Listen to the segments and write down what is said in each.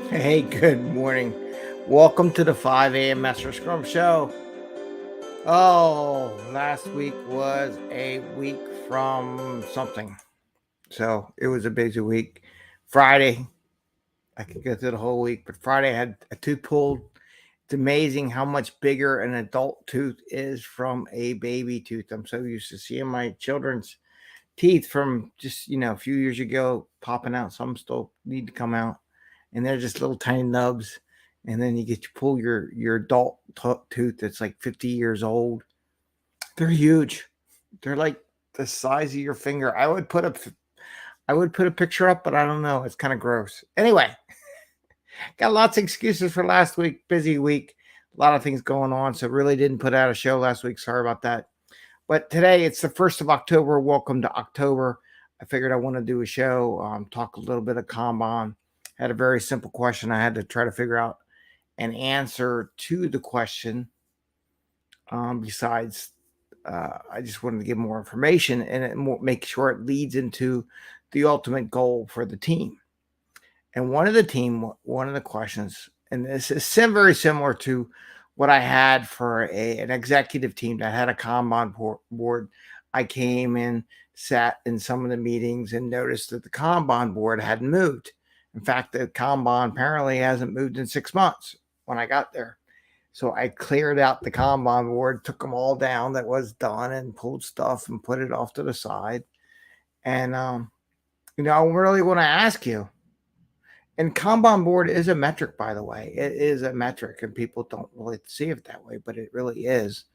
Hey, good morning. Welcome to the 5 a.m. Mester Scrum Show. Oh, last week was a week from something. So it was a busy week. Friday, I could go through the whole week, but Friday I had a tooth pulled. It's amazing how much bigger an adult tooth is from a baby tooth. I'm so used to seeing my children's teeth from just, a few years ago popping out. Some still need to come out, and they're just little tiny nubs. And then you pull your adult tooth that's like 50 years old. They're huge. They're like the size of your finger. I would put a picture up, but I don't know. It's kind of gross. Anyway, got lots of excuses for last week. Busy week. A lot of things going on. So really didn't put out a show last week. Sorry about that. But today it's the 1st of October. Welcome to October. I figured I want to do a show, talk a little bit of Kanban. Had a very simple question I had to try to figure out an answer to the question. Besides, I just wanted to give more information and make sure it leads into the ultimate goal for the team. And one of the questions, and this is very similar to what I had for an executive team that had a Kanban board. I came in, sat in some of the meetings, and noticed that the Kanban board hadn't moved. In fact, the Kanban apparently hasn't moved in 6 months when I got there. So I cleared out the Kanban board, took them all down that was done, and pulled stuff and put it off to the side. And, I really want to ask you, and Kanban board is a metric, by the way. It is a metric, and people don't really see it that way, but it really is.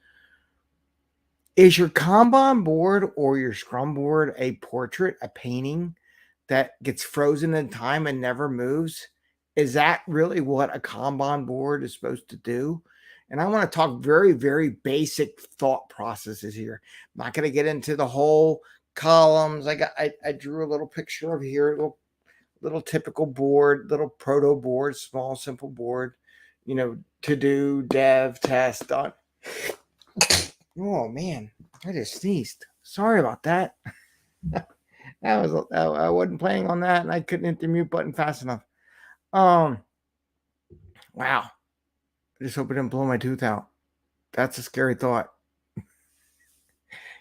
Is your Kanban board or your Scrum board a portrait, a painting that gets frozen in time and never moves? Is that really what a Kanban board is supposed to do? And I want to talk very, very basic thought processes here. I'm not going to get into the whole columns. I drew a little picture of here, little typical board, little proto board, small, simple board, to do, dev, test, done. Oh man, I just sneezed. Sorry about that. I wasn't planning on that, and I couldn't hit the mute button fast enough. Wow. I just hope it didn't blow my tooth out. That's a scary thought,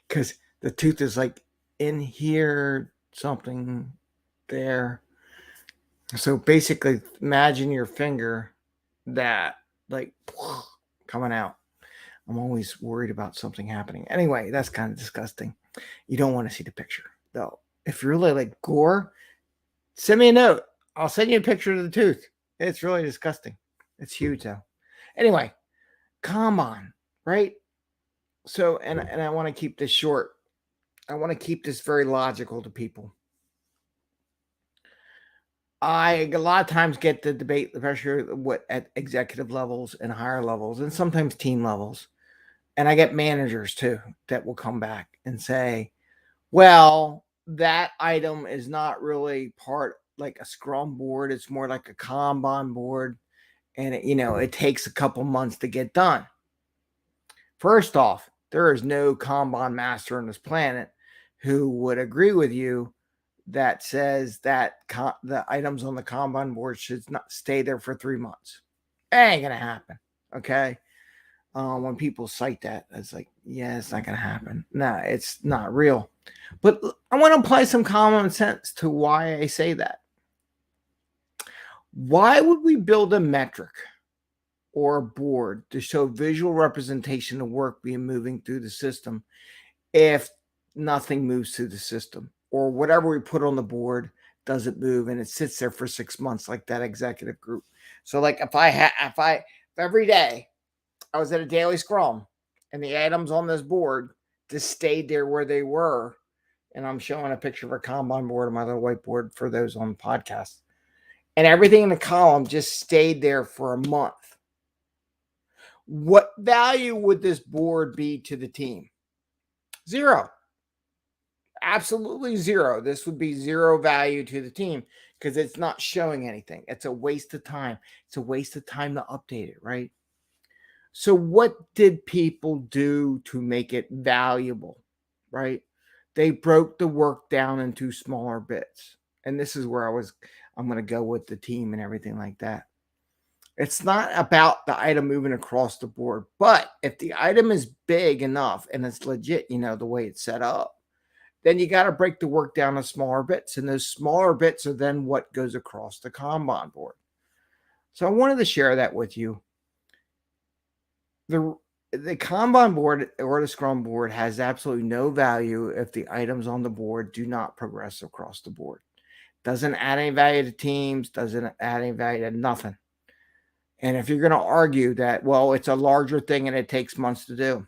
because the tooth is like in here, something there. So basically, imagine your finger that like coming out. I'm always worried about something happening. Anyway, that's kind of disgusting. You don't want to see the picture, though. If you're really like gore, send me a note. I'll send you a picture of the tooth. It's really disgusting. It's huge, though. Anyway, Kanban, right? So, and I want to keep this short. I want to keep this very logical to people. I a lot of times get the debate, the pressure, what at executive levels and higher levels, and sometimes team levels. And I get managers too that will come back and say, well, that item is not really part like a Scrum board. It's more like a Kanban board. And, it takes a couple months to get done. First off, there is no Kanban master on this planet who would agree with you that says that the items on the Kanban board should not stay there for 3 months. It ain't going to happen. Okay. When people cite that, it's like, yeah, it's not going to happen. No, it's not real. But I want to apply some common sense to why I say that. Why would we build a metric or a board to show visual representation of work being moving through the system if nothing moves through the system, or whatever we put on the board doesn't move and it sits there for 6 months like that executive group? So like if every day I was at a daily scrum and the items on this board just stayed there where they were, and I'm showing a picture of a Kanban board on my little whiteboard for those on the podcast, and everything in the column just stayed there for a month, what value would this board be to the team? Zero. Absolutely zero. This would be zero value to the team because it's not showing anything. It's a waste of time. It's a waste of time to update it, right? So what did people do to make it valuable, right? They broke the work down into smaller bits. and this is where I'm going to go with the team and everything like that. It's not about the item moving across the board, but if the item is big enough and it's legit, the way it's set up, then you got to break the work down to smaller bits. And those smaller bits are then what goes across the Kanban board. So I wanted to share that with you. The Kanban board or the Scrum board has absolutely no value if the items on the board do not progress across the board. Doesn't add any value to teams, doesn't add any value to nothing. And if you're going to argue that, well, it's a larger thing and it takes months to do,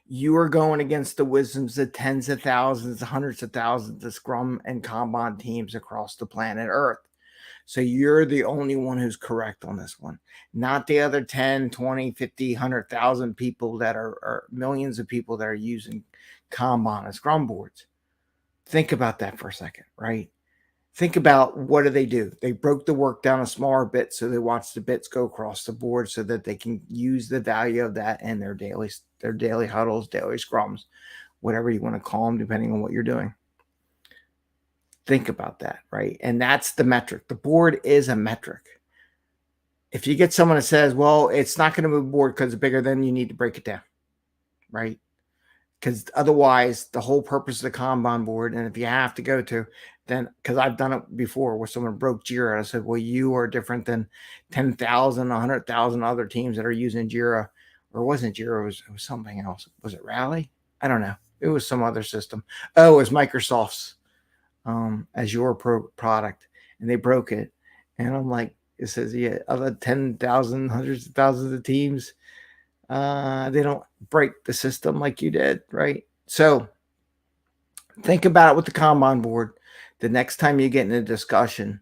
you are going against the wisdoms of tens of thousands, hundreds of thousands of Scrum and Kanban teams across the planet Earth. So you're the only one who's correct on this one, not the other 10, 20, 50, 100,000 people that are millions of people that are using Kanban and Scrum boards. Think about that for a second, right? Think about what do? They broke the work down a smaller bit, so they watch the bits go across the board so that they can use the value of that in their daily huddles, daily scrums, whatever you want to call them, depending on what you're doing. Think about that, right? And that's the metric. The board is a metric. If you get someone that says, well, it's not going to move board because it's bigger, then you need to break it down, right? Because otherwise, the whole purpose of the Kanban board, and if you have to go to, then, because I've done it before where someone broke Jira, and I said, well, you are different than 10,000, 100,000 other teams that are using Jira, or it wasn't Jira, it was something else. Was it Rally? I don't know. It was some other system. Oh, it was Microsoft's Azure product, and they broke it. And I'm like, it says, yeah, other 10,000, hundreds of thousands of teams, they don't break the system like you did, right? So think about it with the Kanban board. The next time you get in a discussion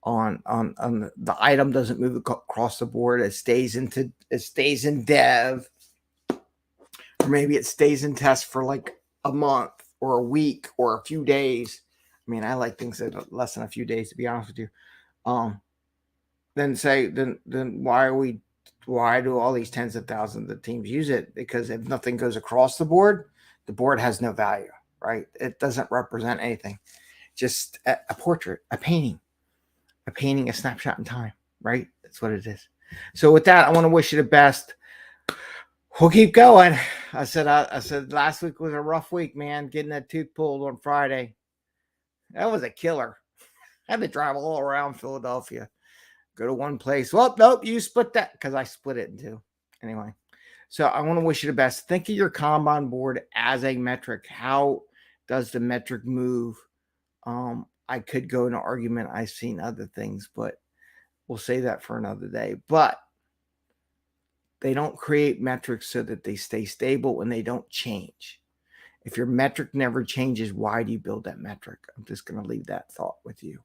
on the item doesn't move across the board, it stays in dev, or maybe it stays in test for like a month or a week or a few days. I mean, I like things that are less than a few days, to be honest with you. Then why do all these tens of thousands of teams use it? Because if nothing goes across the board has no value, right? It doesn't represent anything. Just a portrait, a painting, a snapshot in time, right? That's what it is. So with that, I want to wish you the best. We'll keep going. I said last week was a rough week, man. Getting that tooth pulled on Friday. That was a killer. I had to drive all around Philadelphia. Go to one place. Well, nope, you split that, because I split it in two. Anyway, so I want to wish you the best. Think of your Kanban board as a metric. How does the metric move? I could go into argument. I've seen other things, but we'll say that for another day. But they don't create metrics so that they stay stable and they don't change. If your metric never changes, why do you build that metric? I'm just going to leave that thought with you.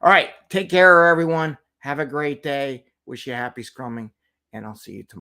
All right. Take care, everyone. Have a great day. Wish you happy scrumming, and I'll see you tomorrow.